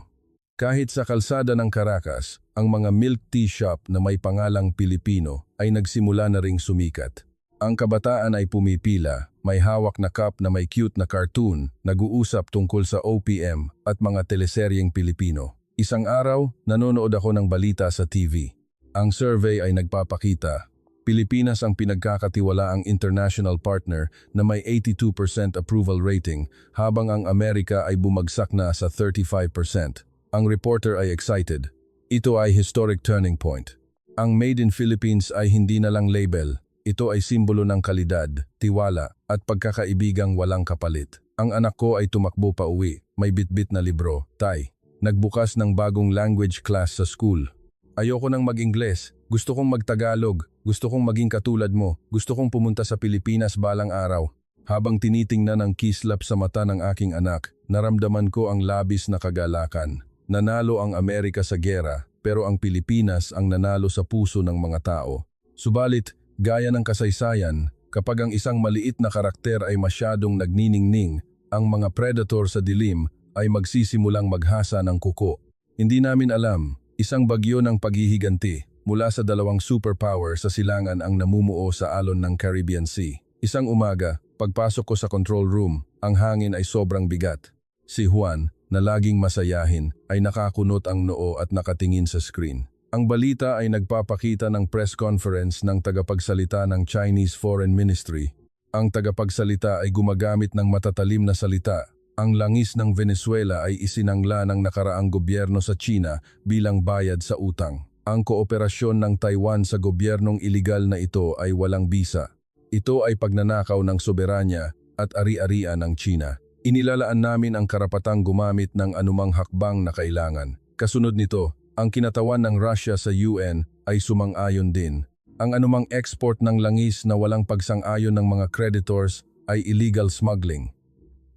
A: Kahit sa kalsada ng Caracas, ang mga milk tea shop na may pangalang Pilipino ay nagsimula na ring sumikat. Ang kabataan ay pumipila, may hawak na cup na may cute na cartoon, nag-uusap tungkol sa OPM at mga teleseryeng Pilipino. Isang araw, nanonood ako ng balita sa TV. Ang survey ay nagpapakita, Pilipinas ang pinagkakatiwalaang international partner na may 82% approval rating habang ang Amerika ay bumagsak na sa 35%. Ang reporter ay excited. Ito ay historic turning point. Ang Made in Philippines ay hindi na lang label. Ito ay simbolo ng kalidad, tiwala at pagkakaibigang walang kapalit. Ang anak ko ay tumakbo pa uwi, may bitbit na libro, Tay. Nagbukas ng bagong language class sa school. Ayoko nang mag-Ingles, gusto kong mag-Tagalog, gusto kong maging katulad mo, gusto kong pumunta sa Pilipinas balang araw. Habang tinitingnan ang kislap sa mata ng aking anak, naramdaman ko ang labis na kagalakan. Nanalo ang Amerika sa gera, pero ang Pilipinas ang nanalo sa puso ng mga tao. Subalit, gaya ng kasaysayan, kapag ang isang maliit na karakter ay masyadong nagniningning, ang mga predator sa dilim ay magsisimulang maghasa ng kuko. Hindi namin alam, isang bagyo ng paghihiganti mula sa 2 superpower sa silangan ang namumuo sa alon ng Caribbean Sea. Isang umaga, pagpasok ko sa control room, ang hangin ay sobrang bigat. Si Juan, na laging masayahin, ay nakakunot ang noo at nakatingin sa screen. Ang balita ay nagpapakita ng press conference ng tagapagsalita ng Chinese Foreign Ministry. Ang tagapagsalita ay gumagamit ng matatalim na salita. Ang langis ng Venezuela ay isinangla ng nakaraang gobyerno sa China bilang bayad sa utang. Ang kooperasyon ng Taiwan sa gobyernong iligal na ito ay walang bisa. Ito ay pagnanakaw ng soberanya at ari-arian ng China. Inilalaan namin ang karapatang gumamit ng anumang hakbang na kailangan. Kasunod nito, ang kinatawan ng Russia sa UN ay sumang-ayon din. Ang anumang export ng langis na walang pagsang-ayon ng mga creditors ay illegal smuggling.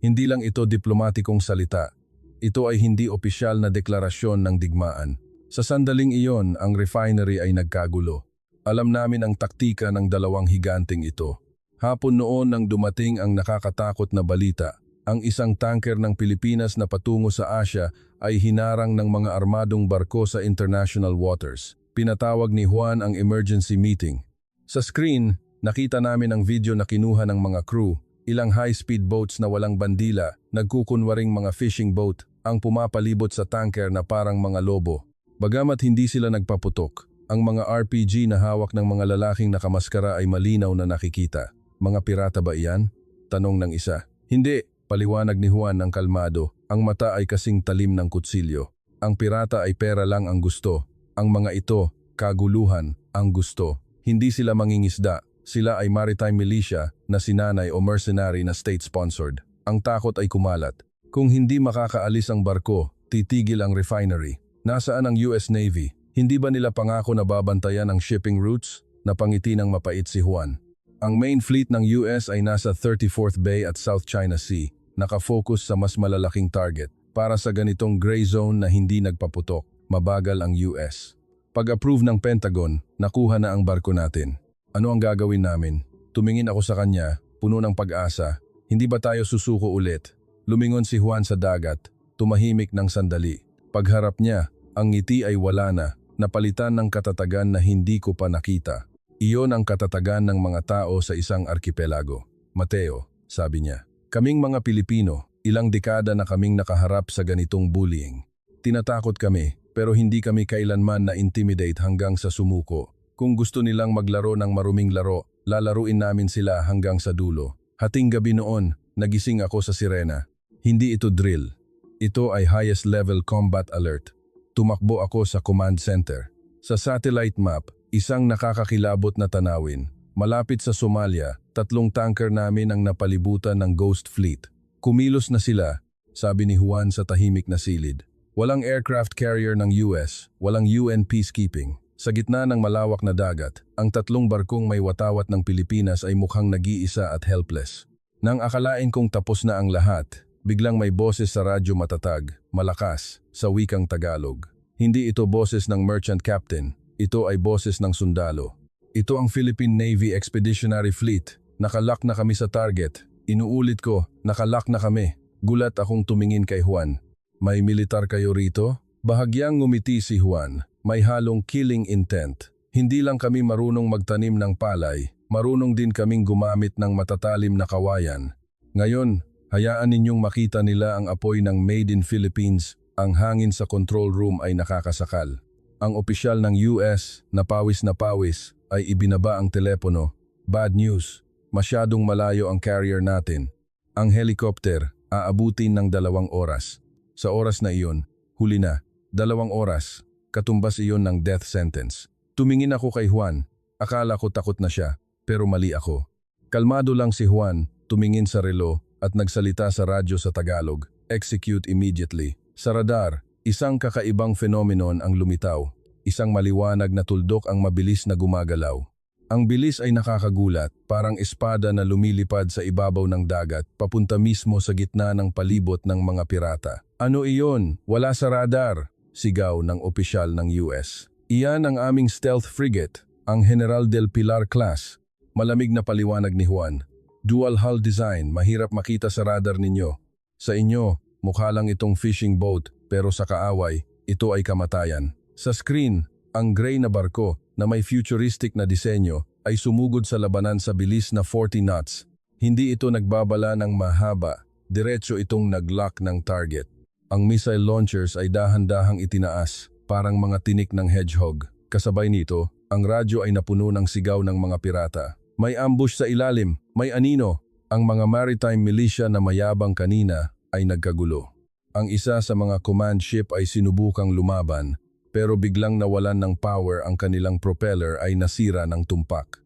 A: Hindi lang ito diplomatikong salita. Ito ay hindi opisyal na deklarasyon ng digmaan. Sa sandaling iyon, ang refinery ay nagkagulo. Alam namin ang taktika ng dalawang higanting ito. Hapon noon nang dumating ang nakakatakot na balita, ang isang tanker ng Pilipinas na patungo sa Asia ay hinarang ng mga armadong barko sa international waters. Pinatawag ni Juan ang emergency meeting. Sa screen, nakita namin ang video na kinuha ng mga crew, ilang high-speed boats na walang bandila, nagkukunwaring mga fishing boat, ang pumapalibot sa tanker na parang mga lobo. Bagamat hindi sila nagpaputok, ang mga RPG na hawak ng mga lalaking nakamaskara ay malinaw na nakikita. Mga pirata ba iyan? Tanong ng isa. Hindi, paliwanag ni Juan ng kalmado. Ang mata ay kasing talim ng kutsilyo. Ang pirata ay pera lang ang gusto. Ang mga ito, kaguluhan, ang gusto. Hindi sila mangingisda. Sila ay maritime militia na sinanay o mercenary na state-sponsored. Ang takot ay kumalat. Kung hindi makakaalis ang barko, titigil ang refinery. Nasaan ang US Navy? Hindi ba nila pangako na babantayan ang shipping routes? Napangiti ng mapait si Juan. Ang main fleet ng US ay nasa 34th Bay at South China Sea, nakafocus sa mas malalaking target. Para sa ganitong gray zone na hindi nagpaputok, mabagal ang US. Pag-approve ng Pentagon, nakuha na ang barko natin. Ano ang gagawin namin? Tumingin ako sa kanya, puno ng pag-asa. Hindi ba tayo susuko ulit? Lumingon si Juan sa dagat, tumahimik ng sandali. Pagharap niya, ang ngiti ay wala na, napalitan ng katatagan na hindi ko pa nakita. Iyon ang katatagan ng mga tao sa isang arkipelago. Mateo, sabi niya, kaming mga Pilipino, ilang dekada na kaming nakaharap sa ganitong bullying. Tinatakot kami, pero hindi kami kailanman na-intimidate hanggang sa sumuko. Kung gusto nilang maglaro ng maruming laro, lalaruin namin sila hanggang sa dulo. Hating gabi noon, nagising ako sa sirena. Hindi ito drill. Ito ay highest level combat alert. Tumakbo ako sa command center. Sa satellite map, isang nakakakilabot na tanawin. Malapit sa Somalia, 3 tanker namin ang napalibutan ng Ghost Fleet. Kumilos na sila, sabi ni Juan sa tahimik na silid. Walang aircraft carrier ng US, walang UN peacekeeping. Sa gitna ng malawak na dagat, ang 3 barkong may watawat ng Pilipinas ay mukhang nag-iisa at helpless. Nang akalain kong tapos na ang lahat, biglang may boses sa radyo matatag, malakas, sa wikang Tagalog. Hindi ito boses ng merchant captain, ito ay boses ng sundalo. Ito ang Philippine Navy Expeditionary Fleet. Nakalock na kami sa target. Inuulit ko, nakalock na kami. Gulat akong tumingin kay Juan. May militar kayo rito? Bahagyang ngumiti si Juan. May halong killing intent. Hindi lang kami marunong magtanim ng palay, marunong din kaming gumamit ng matatalim na kawayan. Ngayon, hayaan ninyong makita nila ang apoy ng Made in Philippines. Ang hangin sa control room ay nakakasakal. Ang opisyal ng US, na pawis, ay ibinaba ang telepono. Bad news, masyadong malayo ang carrier natin. Ang helicopter, aabutin ng 2 oras. Sa oras na iyon, huli na, 2 oras. Katumbas iyon ng death sentence. Tumingin ako kay Juan. Akala ko takot na siya, pero mali ako. Kalmado lang si Juan, tumingin sa relo at nagsalita sa radyo sa Tagalog. Execute immediately. Sa radar, isang kakaibang phenomenon ang lumitaw. Isang maliwanag na tuldok ang mabilis na gumagalaw. Ang bilis ay nakakagulat, parang espada na lumilipad sa ibabaw ng dagat, papunta mismo sa gitna ng palibot ng mga pirata. Ano iyon? Wala sa radar, sigaw ng opisyal ng US. Iyan ang aming stealth frigate, ang General del Pilar class. Malamig na paliwanag ni Juan. Dual hull design, mahirap makita sa radar ninyo. Sa inyo, mukha lang itong fishing boat, pero sa kaaway, ito ay kamatayan. Sa screen, ang gray na barko na may futuristic na disenyo ay sumugod sa labanan sa bilis na 40 knots. Hindi ito nagbabala ng mahaba, diretso itong nag-lock ng target. Ang missile launchers ay dahan-dahang itinaas, parang mga tinik ng hedgehog. Kasabay nito, ang radyo ay napuno ng sigaw ng mga pirata. May ambush sa ilalim, may anino. Ang mga maritime militia na mayabang kanina ay nagkagulo. Ang isa sa mga command ship ay sinubukang lumaban, pero biglang nawalan ng power ang kanilang propeller ay nasira ng tumpak.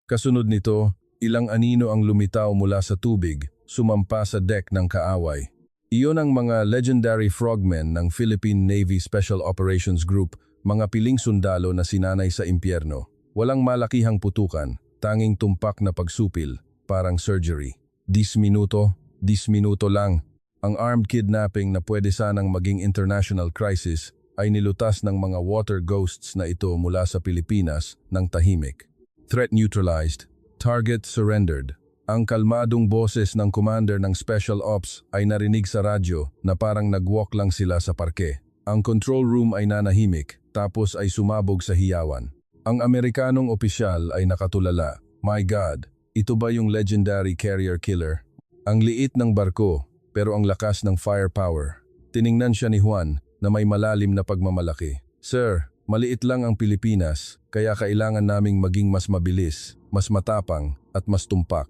A: Kasunod nito, ilang anino ang lumitaw mula sa tubig, sumampa sa deck ng kaaway. Iyon ang mga legendary frogmen ng Philippine Navy Special Operations Group, mga piling sundalo na sinanay sa impyerno. Walang malakihang putukan, tanging tumpak na pagsupil, parang surgery. 10 minuto lang. Ang armed kidnapping na pwede sanang maging international crisis ay nilutas ng mga water ghosts na ito mula sa Pilipinas ng tahimik. Threat neutralized. Target surrendered. Ang kalmadong boses ng commander ng Special Ops ay narinig sa radyo na parang nag-walk lang sila sa parke. Ang control room ay nanahimik, tapos ay sumabog sa hiyawan. Ang Amerikanong opisyal ay nakatulala. My God, ito ba yung legendary carrier killer? Ang liit ng barko, pero ang lakas ng firepower. Tiningnan siya ni Juan na may malalim na pagmamalaki. Sir, maliit lang ang Pilipinas, kaya kailangan naming maging mas mabilis, mas matapang, at mas tumpak.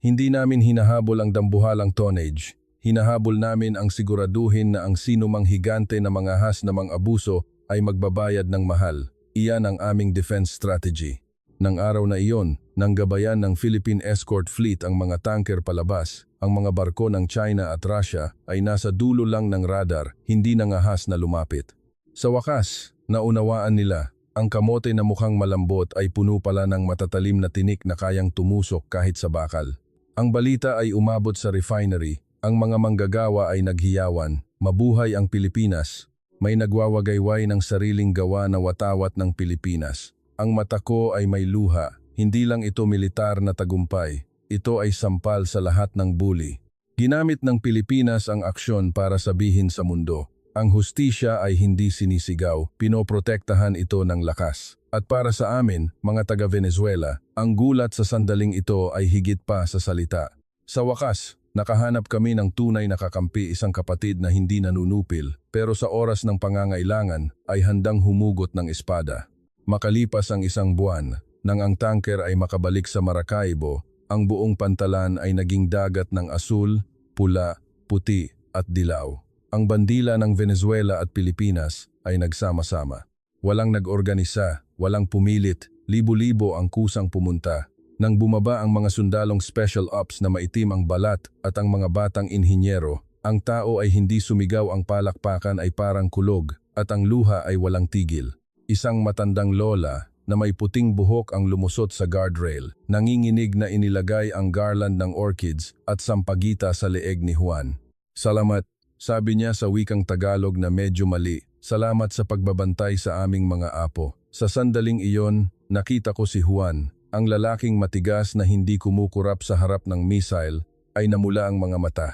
A: Hindi namin hinahabol ang dambuhalang tonnage. Hinahabol namin ang siguraduhin na ang sinumang higante na mangahas na mang-abuso ay magbabayad ng mahal. Iyan ang aming defense strategy. Nang araw na iyon, nanggabayan ng Philippine Escort Fleet ang mga tanker palabas. Ang mga barko ng China at Russia ay nasa dulo lang ng radar, hindi nangahas na lumapit. Sa wakas, naunawaan nila, ang kamote na mukhang malambot ay puno pala ng matatalim na tinik na kayang tumusok kahit sa bakal. Ang balita ay umabot sa refinery, ang mga manggagawa ay naghiyawan, mabuhay ang Pilipinas. May nagwawagayway ng sariling gawa na watawat ng Pilipinas. Ang mata ko ay may luha, hindi lang ito militar na tagumpay, ito ay sampal sa lahat ng bully. Ginamit ng Pilipinas ang aksyon para sabihin sa mundo, ang hustisya ay hindi sinisigaw, pinoprotektahan ito ng lakas. At para sa amin, mga taga-Venezuela, ang gulat sa sandaling ito ay higit pa sa salita. Sa wakas, nakahanap kami ng tunay na kakampi, isang kapatid na hindi nanunupil, pero sa oras ng pangangailangan ay handang humugot ng espada. Makalipas ang isang buwan, nang ang tanker ay makabalik sa Maracaibo, ang buong pantalan ay naging dagat ng asul, pula, puti at dilaw. Ang bandila ng Venezuela at Pilipinas ay nagsama-sama. Walang nag-organisa, walang pumilit, libo-libo ang kusang pumunta. Nang bumaba ang mga sundalong Special Ops na maitim ang balat at ang mga batang inhinyero, ang tao ay hindi sumigaw, ang palakpakan ay parang kulog at ang luha ay walang tigil. Isang matandang lola na may puting buhok ang lumusot sa guardrail, nanginginig na inilagay ang garland ng orchids at sampagita sa leeg ni Juan. Salamat, sabi niya sa wikang Tagalog na medyo mali. Salamat sa pagbabantay sa aming mga apo. Sa sandaling iyon, nakita ko si Juan, ang lalaking matigas na hindi kumukurap sa harap ng missile, ay namula ang mga mata.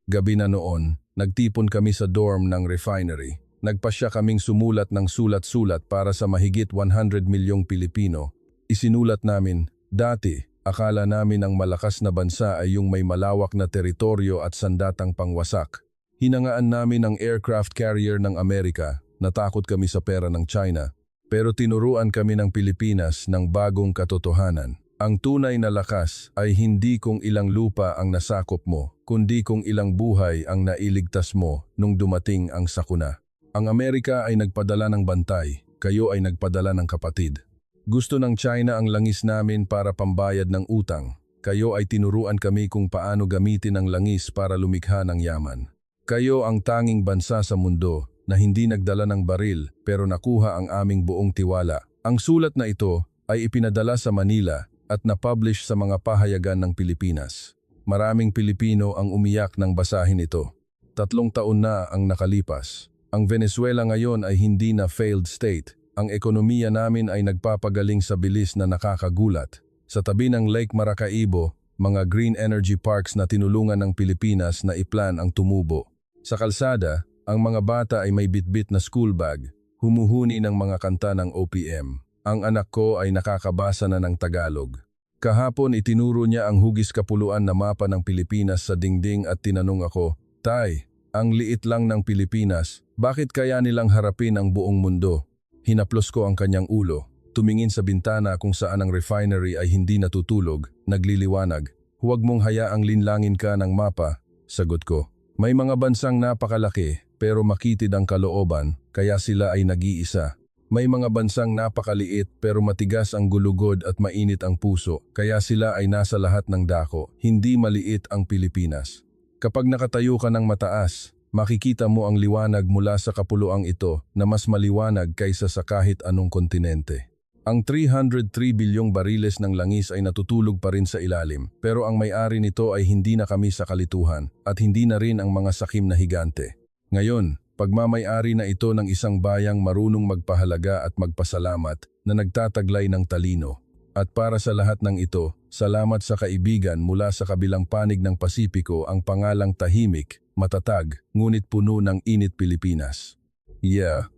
A: Gabi na noon, nagtipon kami sa dorm ng refinery. Nagpasya kaming sumulat ng sulat-sulat para sa mahigit 100 milyong Pilipino. Isinulat namin, dati, akala namin ang malakas na bansa ay yung may malawak na teritoryo at sandatang pangwasak. Hinangaan namin ang aircraft carrier ng Amerika, natakot kami sa pera ng China. Pero tinuruan kami ng Pilipinas ng bagong katotohanan. Ang tunay na lakas ay hindi kung ilang lupa ang nasakop mo, kundi kung ilang buhay ang nailigtas mo nung dumating ang sakuna. Ang Amerika ay nagpadala ng bantay, kayo ay nagpadala ng kapatid. Gusto ng China ang langis namin para pambayad ng utang. Kayo ay tinuruan kami kung paano gamitin ang langis para lumikha ng yaman. Kayo ang tanging bansa sa mundo na hindi nagdala ng baril pero nakuha ang aming buong tiwala. Ang sulat na ito ay ipinadala sa Manila at na-publish sa mga pahayagan ng Pilipinas. Maraming Pilipino ang umiyak nang basahin ito. 3 taon na ang nakalipas. Ang Venezuela ngayon ay hindi na failed state. Ang ekonomiya namin ay nagpapagaling sa bilis na nakakagulat. Sa tabi ng Lake Maracaibo, mga green energy parks na tinulungan ng Pilipinas na iplan ang tumubo. Sa kalsada, ang mga bata ay may bitbit na school bag, humuhuni ng mga kanta ng OPM. Ang anak ko ay nakakabasa na ng Tagalog. Kahapon itinuro niya ang hugis kapuluan na mapa ng Pilipinas sa dingding at tinanong ako, Tay, ang liit lang ng Pilipinas, bakit kaya nilang harapin ang buong mundo? Hinaplos ko ang kanyang ulo, tumingin sa bintana kung saan ang refinery ay hindi natutulog, nagliliwanag. Huwag mong hayaang linlangin ka ng mapa, sagot ko. May mga bansang napakalaki pero makitid ang kalooban, kaya sila ay nag-iisa. May mga bansang napakaliit pero matigas ang gulugod at mainit ang puso, kaya sila ay nasa lahat ng dako, hindi maliit ang Pilipinas. Kapag nakatayo ka ng mataas, makikita mo ang liwanag mula sa kapuluang ito na mas maliwanag kaysa sa kahit anong kontinente. Ang 303 bilyong bariles ng langis ay natutulog pa rin sa ilalim, pero ang may-ari nito ay hindi na kami sa kalituhan at hindi na rin ang mga sakim na higante. Ngayon, pagmamay-ari na ito ng isang bayang marunong magpahalaga at magpasalamat na nagtataglay ng talino. At para sa lahat ng ito, salamat sa kaibigan mula sa kabilang panig ng Pasipiko ang pangalang tahimik, matatag, ngunit puno ng init Pilipinas. Yeah.